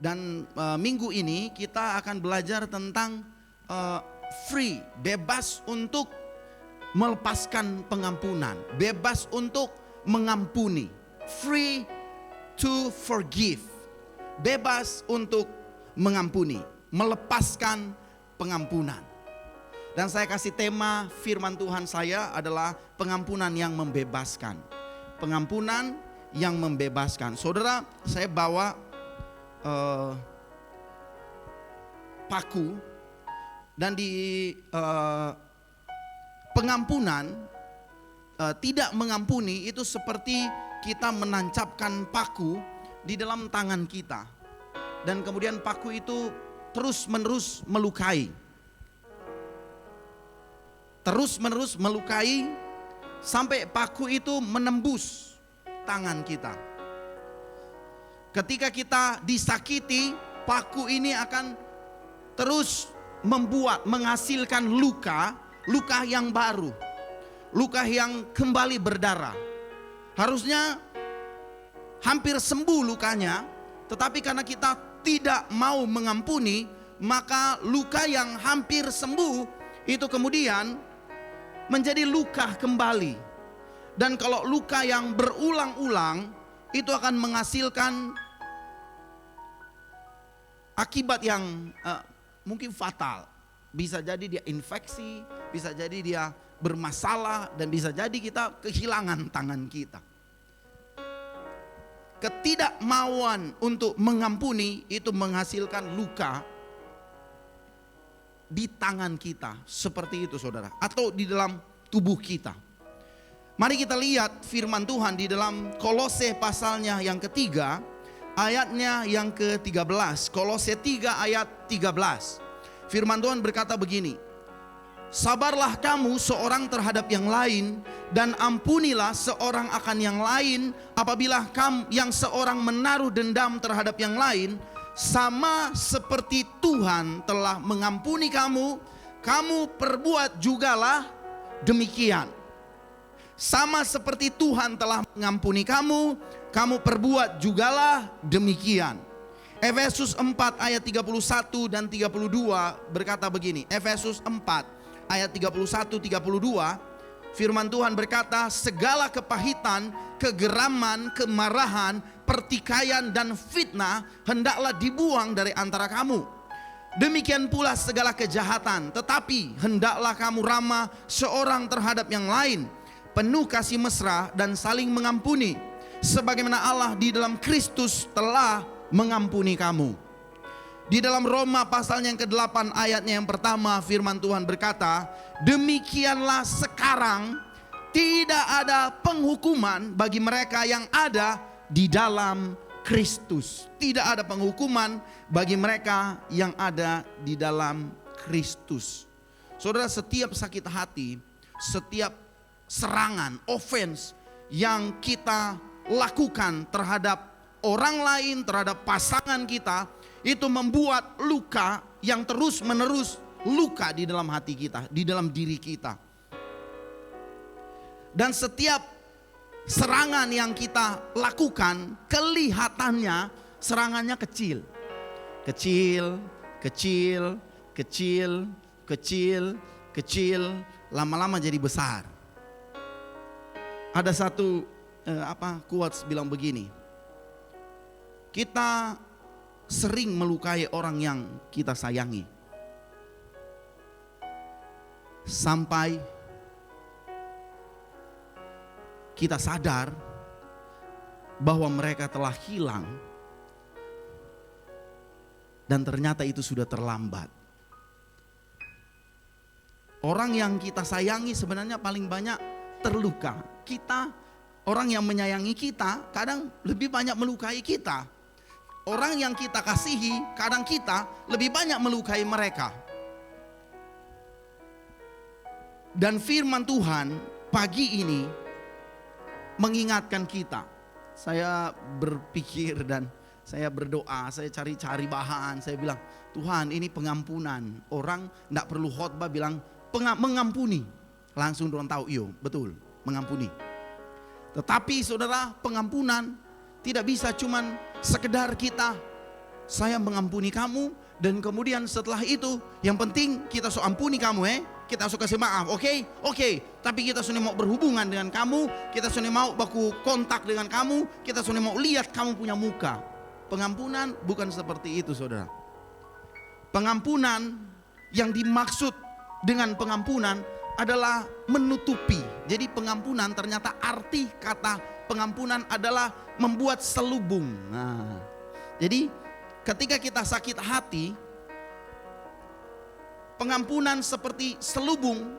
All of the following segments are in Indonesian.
Dan minggu ini kita akan belajar tentang free, bebas untuk melepaskan pengampunan, bebas untuk mengampuni. Free to forgive, bebas untuk mengampuni, melepaskan pengampunan. Dan saya kasih tema firman Tuhan saya adalah pengampunan yang membebaskan. Pengampunan yang membebaskan. Saudara, saya bawa paku, dan di pengampunan, tidak mengampuni itu seperti kita menancapkan paku di dalam tangan kita, dan kemudian paku itu terus-menerus melukai, terus-menerus melukai sampai paku itu menembus tangan kita. Ketika kita disakiti, paku ini akan terus menghasilkan luka yang baru, luka yang kembali berdarah. Harusnya hampir sembuh lukanya, tetapi karena kita tidak mau mengampuni, maka luka yang hampir sembuh itu kemudian menjadi luka kembali. Dan kalau luka yang berulang-ulang, itu akan menghasilkan akibat yang mungkin fatal. Bisa jadi dia infeksi, bisa jadi dia bermasalah, dan bisa jadi kita kehilangan tangan kita. Ketidakmauan untuk mengampuni itu menghasilkan luka di tangan kita. Seperti itu saudara, atau di dalam tubuh kita. Mari kita lihat firman Tuhan di dalam Kolose pasalnya yang ketiga, ayatnya yang ke-13. Kolose 3 ayat 13. Firman Tuhan berkata begini: sabarlah kamu seorang terhadap yang lain, dan ampunilah seorang akan yang lain. Apabila kamu yang seorang menaruh dendam terhadap yang lain, sama seperti Tuhan telah mengampuni kamu, kamu perbuat jugalah demikian. Sama seperti Tuhan telah mengampuni kamu, kamu perbuat jugalah demikian. Efesus 4 ayat 31 dan 32 berkata begini. Efesus 4 ayat 31-32, firman Tuhan berkata, segala kepahitan, kegeraman, kemarahan, pertikaian dan fitnah hendaklah dibuang dari antara kamu. Demikian pula segala kejahatan, tetapi hendaklah kamu ramah seorang terhadap yang lain, penuh kasih mesra dan saling mengampuni, sebagaimana Allah di dalam Kristus telah mengampuni kamu. Di dalam Roma pasal yang ke-8 ayatnya yang pertama, firman Tuhan berkata, demikianlah sekarang tidak ada penghukuman bagi mereka yang ada di dalam Kristus. Tidak ada penghukuman bagi mereka yang ada di dalam Kristus. Saudara, setiap sakit hati, setiap serangan, offense yang kita lakukan terhadap orang lain, terhadap pasangan kita, itu membuat luka yang terus menerus luka di dalam hati kita, di dalam diri kita. Dan setiap serangan yang kita lakukan, kelihatannya serangannya kecil, kecil, kecil, kecil, kecil, kecil, lama-lama jadi besar. Ada satu quotes bilang begini, kita sering melukai orang yang kita sayangi, sampai kita sadar bahwa mereka telah hilang, dan ternyata itu sudah terlambat. Orang yang kita sayangi sebenarnya paling banyak terluka. Kita, orang yang menyayangi kita, kadang lebih banyak melukai kita. Orang yang kita kasihi, kadang kita lebih banyak melukai mereka. Dan firman Tuhan pagi ini mengingatkan kita. Saya berpikir dan saya berdoa, saya cari-cari bahan. Saya bilang, Tuhan, ini pengampunan. Orang tidak perlu khotbah bilang mengampuni. Langsung orang tahu, iya betul, mengampuni. Tetapi saudara, pengampunan tidak bisa cuman sekedar kita saya mengampuni kamu, dan kemudian setelah itu yang penting kita so ampuni kamu, kita so kasih maaf, oke. Tapi kita sudah mau berhubungan dengan kamu, kita sudah mau baku kontak dengan kamu, kita sudah mau lihat kamu punya muka. Pengampunan bukan seperti itu, saudara. Pengampunan yang dimaksud dengan pengampunan adalah menutupi. Jadi pengampunan ternyata arti kata pengampunan adalah membuat selubung. Nah, jadi ketika kita sakit hati, pengampunan seperti selubung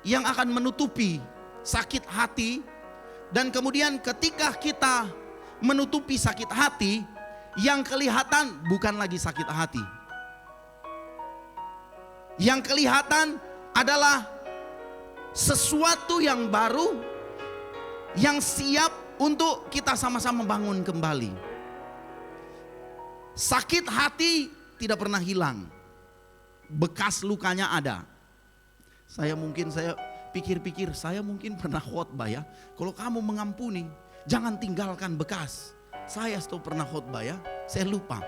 yang akan menutupi sakit hati. Dan kemudian ketika kita menutupi sakit hati, yang kelihatan bukan lagi sakit hati. Yang kelihatan adalah sesuatu yang baru, yang siap untuk kita sama-sama bangun kembali. Sakit hati tidak pernah hilang, bekas lukanya ada. Saya pikir-pikir, saya mungkin pernah khotbah ya. Kalau kamu mengampuni, jangan tinggalkan bekas. Saya pernah khotbah ya, saya lupa.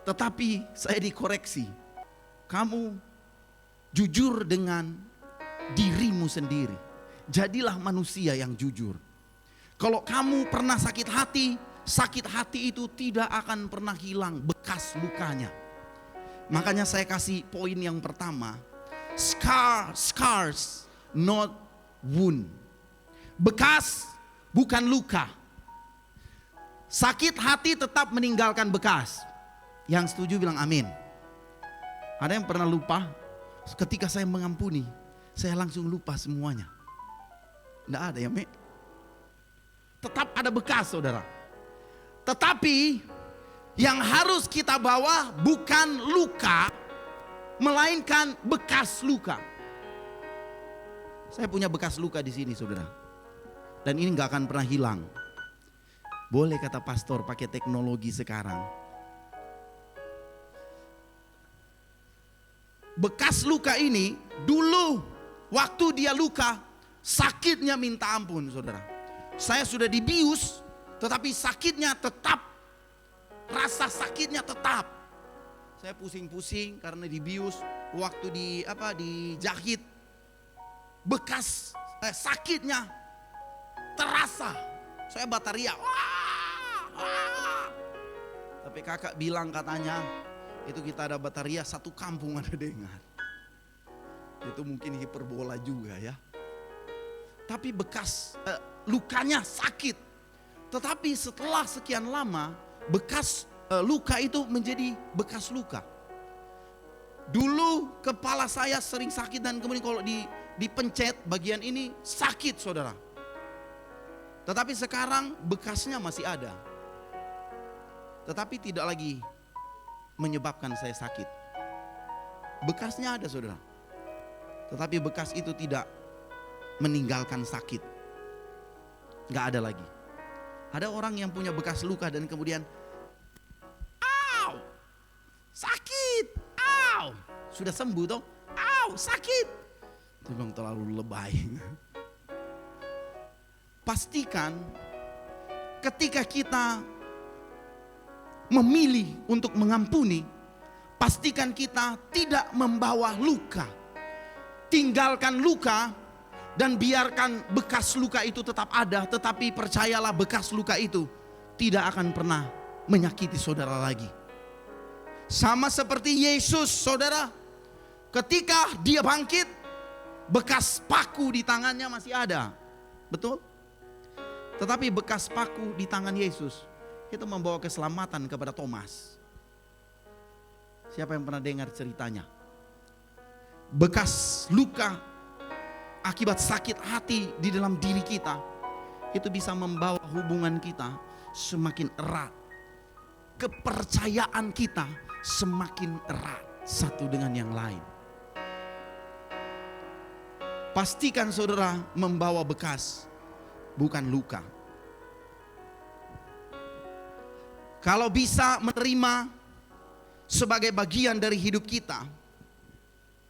Tetapi saya dikoreksi. Kamu jujur dengan dirimu sendiri. Jadilah manusia yang jujur. Kalau kamu pernah sakit hati itu tidak akan pernah hilang bekas lukanya. Makanya saya kasih poin yang pertama, scars not wound. Bekas bukan luka. Sakit hati tetap meninggalkan bekas. Yang setuju bilang amin. Ada yang pernah lupa? Ketika saya mengampuni, saya langsung lupa semuanya. Tidak ada ya, Mek? Tetap ada bekas, saudara. Tetapi yang harus kita bawa bukan luka, melainkan bekas luka. Saya punya bekas luka di sini, saudara. Dan ini gak akan pernah hilang. Boleh kata pastor pakai teknologi sekarang. Bekas luka ini dulu waktu dia luka, sakitnya minta ampun, saudara. Saya sudah dibius, tetapi sakitnya tetap, rasa sakitnya tetap. Saya pusing-pusing karena dibius, waktu dijahit, bekas sakitnya terasa. Saya bataria, tapi kakak bilang katanya, itu kita ada bataria satu kampung ada dengar. Itu mungkin hiperbola juga ya. Tapi bekas lukanya sakit. Tetapi setelah sekian lama bekas luka itu menjadi bekas luka. Dulu kepala saya sering sakit dan kemudian kalau dipencet bagian ini sakit, saudara. Tetapi sekarang bekasnya masih ada. Tetapi tidak lagi menyebabkan saya sakit. Bekasnya ada, saudara. Tetapi bekas itu tidak meninggalkan sakit. Gak ada lagi. Ada orang yang punya bekas luka dan kemudian sakit, sudah sembuh toh, sakit. Itu memang terlalu lebay. Pastikan ketika kita memilih untuk mengampuni, pastikan kita tidak membawa luka. Tinggalkan luka dan biarkan bekas luka itu tetap ada. Tetapi percayalah bekas luka itu tidak akan pernah menyakiti saudara lagi. Sama seperti Yesus, saudara. Ketika dia bangkit, bekas paku di tangannya masih ada. Betul? Tetapi bekas paku di tangan Yesus itu membawa keselamatan kepada Thomas. Siapa yang pernah dengar ceritanya? Bekas luka akibat sakit hati di dalam diri kita itu bisa membawa hubungan kita semakin erat. Kepercayaan kita semakin erat satu dengan yang lain. Pastikan saudara membawa bekas, bukan luka. Kalau bisa menerima sebagai bagian dari hidup kita,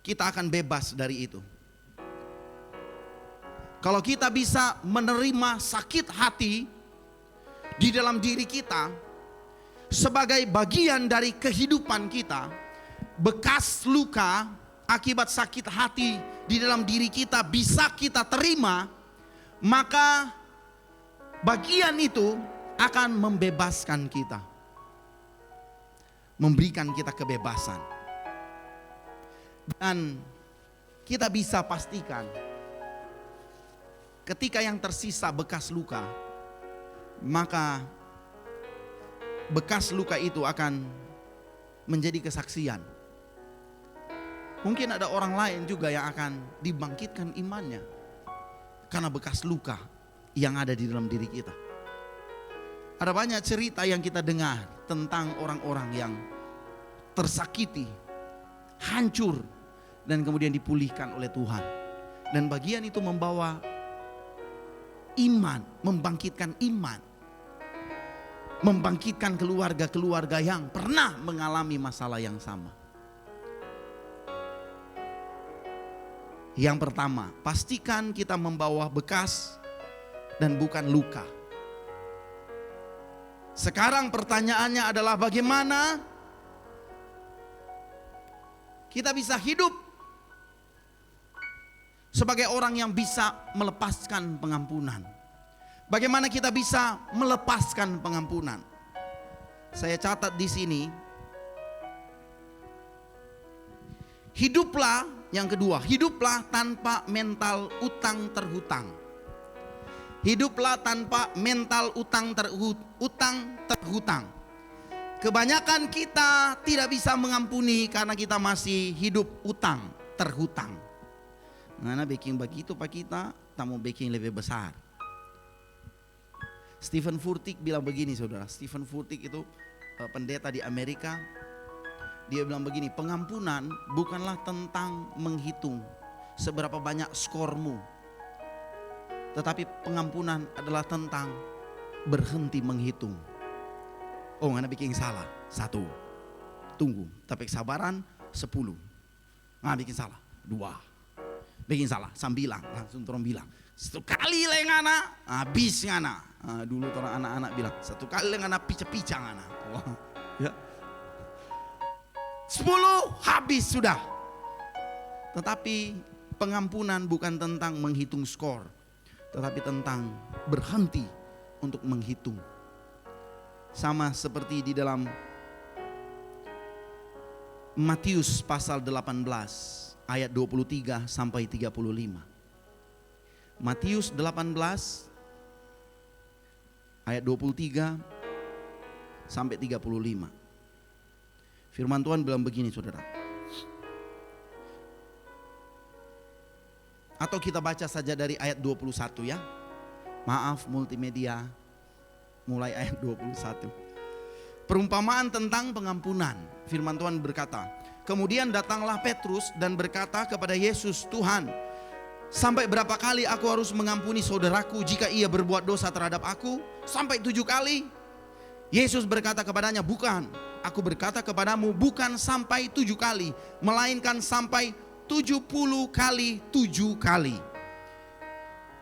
kita akan bebas dari itu. Kalau kita bisa menerima sakit hati di dalam diri kita sebagai bagian dari kehidupan kita, bekas luka akibat sakit hati di dalam diri kita bisa kita terima, maka bagian itu akan membebaskan kita, memberikan kita kebebasan. Dan kita bisa pastikan ketika yang tersisa bekas luka, maka bekas luka itu akan menjadi kesaksian. Mungkin ada orang lain juga yang akan dibangkitkan imannya karena bekas luka yang ada di dalam diri kita. Ada banyak cerita yang kita dengar tentang orang-orang yang tersakiti, hancur, dan kemudian dipulihkan oleh Tuhan. Dan bagian itu membawa iman, membangkitkan iman, membangkitkan keluarga-keluarga yang pernah mengalami masalah yang sama. Yang pertama, pastikan kita membawa bekas dan bukan luka. Sekarang pertanyaannya adalah bagaimana kita bisa hidup sebagai orang yang bisa melepaskan pengampunan. Bagaimana kita bisa melepaskan pengampunan? Saya catat di sini. Hiduplah, yang kedua, hiduplah tanpa mental utang terhutang. Hiduplah tanpa mental utang terhutang. Kebanyakan kita tidak bisa mengampuni karena kita masih hidup utang terhutang. Karena baking begitu pak kita, tak mau baking lebih besar. Stephen Furtick bilang begini saudara. Stephen Furtick itu pendeta di Amerika. Dia bilang begini, pengampunan bukanlah tentang menghitung seberapa banyak skormu, tetapi pengampunan adalah tentang berhenti menghitung. Oh, ngana bikin salah 1, tunggu, tapi kesabaran 10. Ngana bikin salah 2, bikin salah 9, langsung turun bilang 1 kali lah ngana, habis ngana. Dulu orang anak-anak bilang 1 kali lah ngana pica-pica ngana. Wah, ya. 10 habis sudah. Tetapi pengampunan bukan tentang menghitung skor, tetapi tentang berhenti untuk menghitung. Sama seperti di dalam Matius pasal 18 ayat 23 sampai 35. Matius 18 ayat 23 sampai 35. Firman Tuhan bilang begini saudara. Atau kita baca saja dari ayat 21 ya. Maaf multimedia, mulai ayat 21. Perumpamaan tentang pengampunan. Firman Tuhan berkata, kemudian datanglah Petrus dan berkata kepada Yesus, Tuhan, sampai berapa kali aku harus mengampuni saudaraku jika ia berbuat dosa terhadap aku? Sampai 7 kali? Yesus berkata kepadanya, bukan. Aku berkata kepadamu, bukan sampai 7 kali, melainkan sampai 70 kali 7 kali.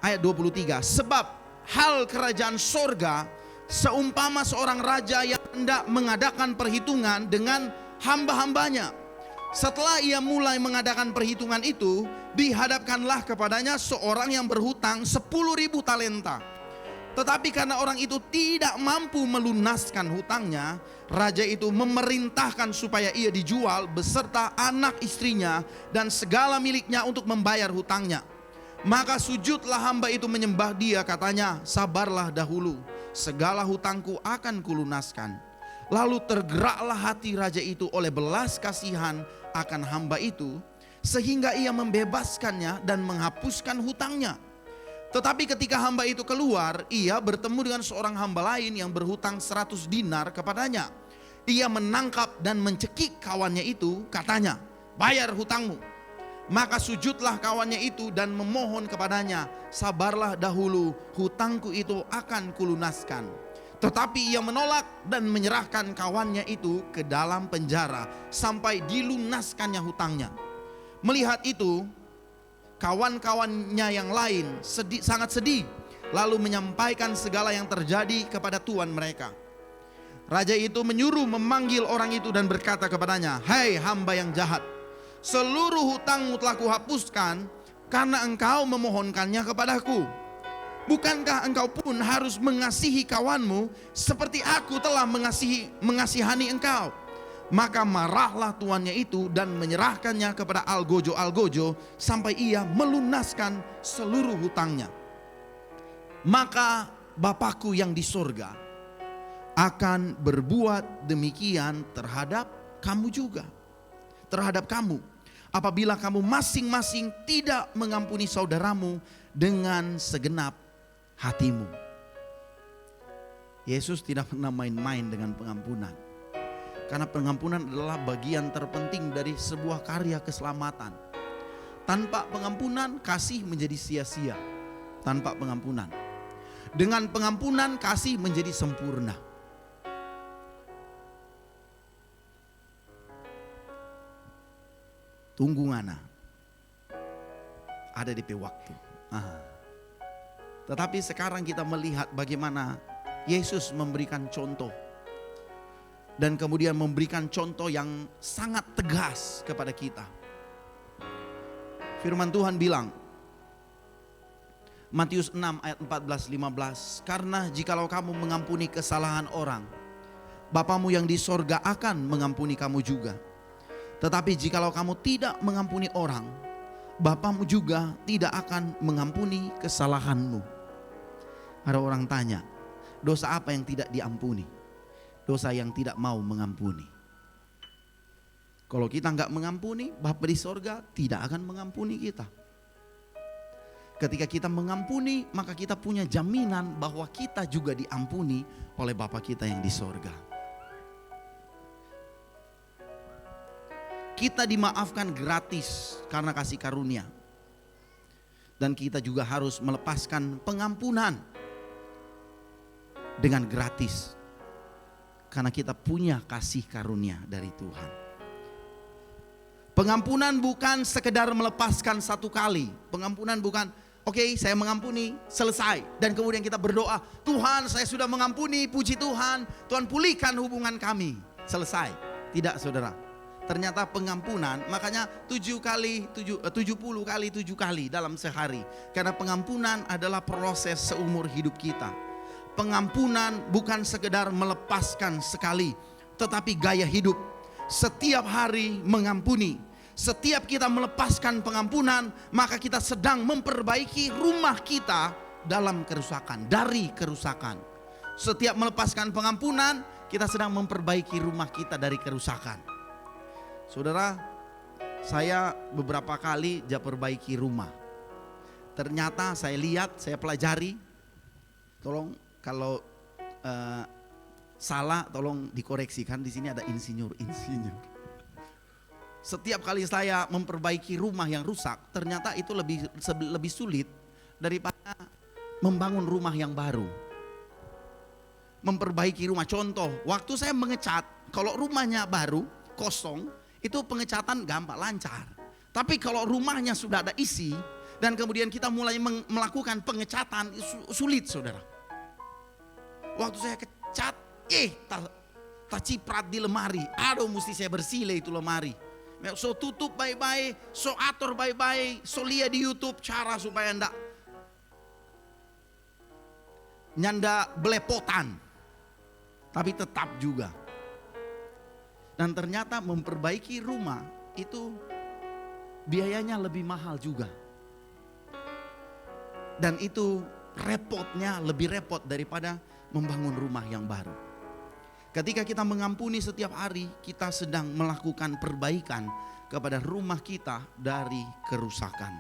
Ayat 23, sebab hal kerajaan sorga seumpama seorang raja yang hendak mengadakan perhitungan dengan hamba-hambanya. Setelah ia mulai mengadakan perhitungan itu, dihadapkanlah kepadanya seorang yang berhutang 10.000 talenta. Tetapi karena orang itu tidak mampu melunaskan hutangnya, raja itu memerintahkan supaya ia dijual beserta anak istrinya dan segala miliknya untuk membayar hutangnya. Maka sujudlah hamba itu menyembah dia, katanya, sabarlah dahulu, segala hutangku akan kulunaskan. Lalu tergeraklah hati raja itu oleh belas kasihan akan hamba itu, sehingga ia membebaskannya dan menghapuskan hutangnya. Tetapi ketika hamba itu keluar, ia bertemu dengan seorang hamba lain yang berhutang 100 dinar kepadanya. Ia menangkap dan mencekik kawannya itu, katanya, bayar hutangmu. Maka sujudlah kawannya itu dan memohon kepadanya, sabarlah dahulu, hutangku itu akan kulunaskan. Tetapi ia menolak dan menyerahkan kawannya itu ke dalam penjara sampai dilunaskannya hutangnya. Melihat itu, kawan-kawannya yang lain sangat sedih, lalu menyampaikan segala yang terjadi kepada tuan mereka. Raja itu menyuruh memanggil orang itu dan berkata kepadanya, "Hai hamba yang jahat, seluruh hutangmu telah kuhapuskan karena engkau memohonkannya kepadaku. Bukankah engkau pun harus mengasihi kawanmu seperti aku telah mengasihani engkau?" Maka marahlah tuannya itu dan menyerahkannya kepada algojo sampai ia melunaskan seluruh hutangnya. Maka Bapakku yang di sorga akan berbuat demikian terhadap kamu juga. Terhadap kamu, apabila kamu masing-masing tidak mengampuni saudaramu dengan segenap hatimu. Yesus tidak pernah main-main dengan pengampunan. Karena pengampunan adalah bagian terpenting dari sebuah karya keselamatan. Tanpa pengampunan, kasih menjadi sia-sia. Tanpa pengampunan. Dengan pengampunan, kasih menjadi sempurna. Tunggu ngana. Ada DP waktu. Tetapi sekarang kita melihat bagaimana Yesus memberikan contoh. Dan kemudian memberikan contoh yang sangat tegas kepada kita. Firman Tuhan bilang, Matius 6 ayat 14-15, "Karena jikalau kamu mengampuni kesalahan orang, Bapamu yang di sorga akan mengampuni kamu juga. Tetapi jikalau kamu tidak mengampuni orang, Bapamu juga tidak akan mengampuni kesalahanmu." Ada orang tanya, dosa apa yang tidak diampuni? Dosa yang tidak mau mengampuni. Kalau kita nggak mengampuni, Bapa di sorga tidak akan mengampuni kita. Ketika kita mengampuni, maka kita punya jaminan bahwa kita juga diampuni oleh Bapa kita yang di sorga. Kita dimaafkan gratis karena kasih karunia. Dan kita juga harus melepaskan pengampunan dengan gratis. Karena kita punya kasih karunia dari Tuhan. Pengampunan bukan sekedar melepaskan satu kali. Pengampunan bukan, oke, saya mengampuni, selesai. Dan kemudian kita berdoa, "Tuhan, saya sudah mengampuni, puji Tuhan. Tuhan pulihkan hubungan kami." Selesai. Tidak, saudara. Ternyata pengampunan, makanya 70 kali 7 kali dalam sehari. Karena pengampunan adalah proses seumur hidup kita. Pengampunan bukan sekedar melepaskan sekali, tetapi gaya hidup. Setiap hari mengampuni. Setiap kita melepaskan pengampunan, maka kita sedang memperbaiki rumah kita dalam kerusakan, dari kerusakan. Setiap melepaskan pengampunan, kita sedang memperbaiki rumah kita dari kerusakan. Saudara, saya beberapa kali perbaiki rumah. Ternyata saya lihat, saya pelajari, tolong kalau salah tolong dikoreksikan. Di sini ada insinyur. Setiap kali saya memperbaiki rumah yang rusak, ternyata itu lebih sulit daripada membangun rumah yang baru. Memperbaiki rumah, contoh, waktu saya mengecat, kalau rumahnya baru, kosong, itu pengecatan gampang, lancar. Tapi kalau rumahnya sudah ada isi, dan kemudian kita mulai melakukan pengecatan, sulit, saudara. Waktu saya kecat, tak ciprat di lemari. Aduh, mesti saya bersile itu lemari. So tutup baik-baik, so atur baik-baik, so lihat di YouTube cara supaya nyanda belepotan. Tapi tetap juga. Dan ternyata memperbaiki rumah itu biayanya lebih mahal juga. Dan itu repotnya lebih repot daripada membangun rumah yang baru. Ketika kita mengampuni setiap hari, kita sedang melakukan perbaikan kepada rumah kita dari kerusakan.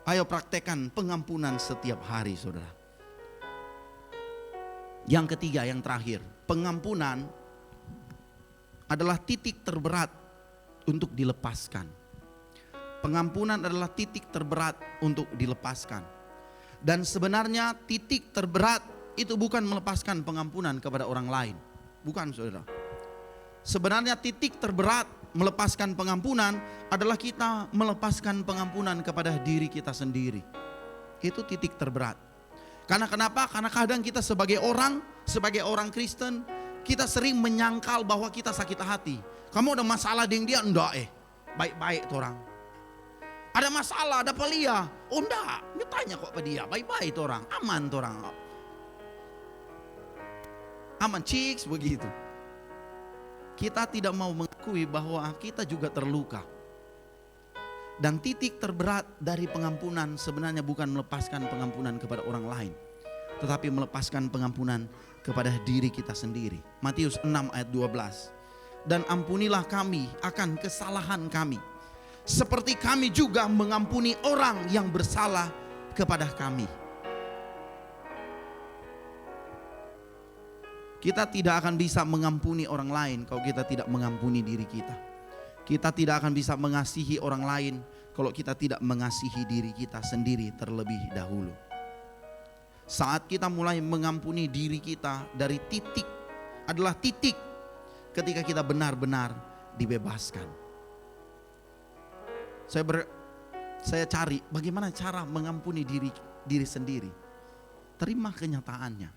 Ayo praktekkan pengampunan setiap hari, saudara. Yang ketiga, yang terakhir, pengampunan adalah titik terberat untuk dilepaskan. Pengampunan adalah titik terberat untuk dilepaskan. Dan sebenarnya titik terberat itu bukan melepaskan pengampunan kepada orang lain. Bukan, saudara. Sebenarnya titik terberat melepaskan pengampunan adalah kita melepaskan pengampunan kepada diri kita sendiri. Itu titik terberat. Karena kenapa? Karena kadang kita sebagai orang Kristen, Kita sering menyangkal bahwa kita sakit hati. Kamu ada masalah dengan dia? Enggak baik-baik tuh orang. Ada masalah, ada pelia. Oh enggak, dia tanya kok ke dia. Baik-baik tuh orang, aman tuh orang. Aman, chicks begitu. Kita tidak mau mengakui bahwa kita juga terluka. Dan titik terberat dari pengampunan sebenarnya bukan melepaskan pengampunan kepada orang lain, tetapi melepaskan pengampunan kepada diri kita sendiri. Matius 6 ayat 12. Dan ampunilah kami akan kesalahan kami, seperti kami juga mengampuni orang yang bersalah kepada kami. Kita tidak akan bisa mengampuni orang lain kalau kita tidak mengampuni diri kita. Kita tidak akan bisa mengasihi orang lain kalau kita tidak mengasihi diri kita sendiri terlebih dahulu. Saat kita mulai mengampuni diri kita dari titik adalah titik ketika kita benar-benar dibebaskan. Saya cari bagaimana cara mengampuni diri sendiri. Terima kenyataannya.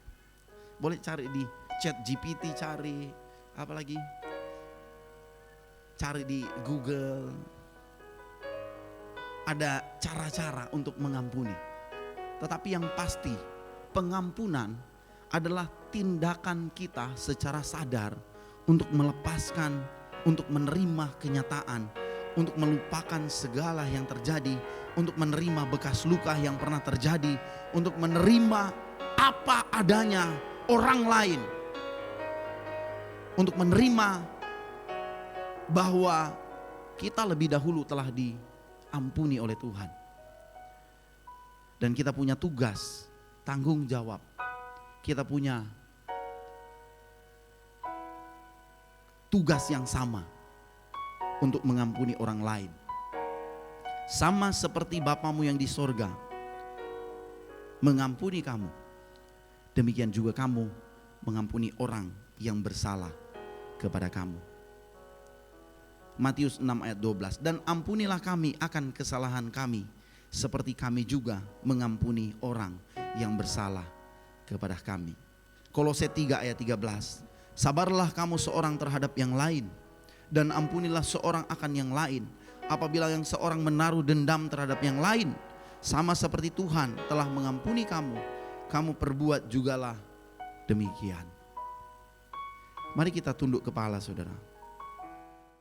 Boleh cari di ChatGPT, cari apa lagi? Cari di Google. Ada cara-cara untuk mengampuni. Tetapi yang pasti pengampunan adalah tindakan kita secara sadar untuk melepaskan, untuk menerima kenyataan, untuk melupakan segala yang terjadi, untuk menerima bekas luka yang pernah terjadi, untuk menerima apa adanya orang lain, untuk menerima bahwa kita lebih dahulu telah diampuni oleh Tuhan. Dan kita punya tugas, tanggung jawab. Kita punya tugas yang sama untuk mengampuni orang lain. Sama seperti Bapamu yang di sorga mengampuni kamu, demikian juga kamu mengampuni orang yang bersalah kepada kamu. Matius 6 ayat 12. Dan ampunilah kami akan kesalahan kami, seperti kami juga mengampuni orang yang bersalah kepada kami. Kolose 3 ayat 13. Sabarlah kamu seorang terhadap yang lain, dan ampunilah seorang akan yang lain. Apabila yang seorang menaruh dendam terhadap yang lain, sama seperti Tuhan telah mengampuni kamu, kamu perbuat jugalah demikian. Mari kita tunduk kepala, saudara.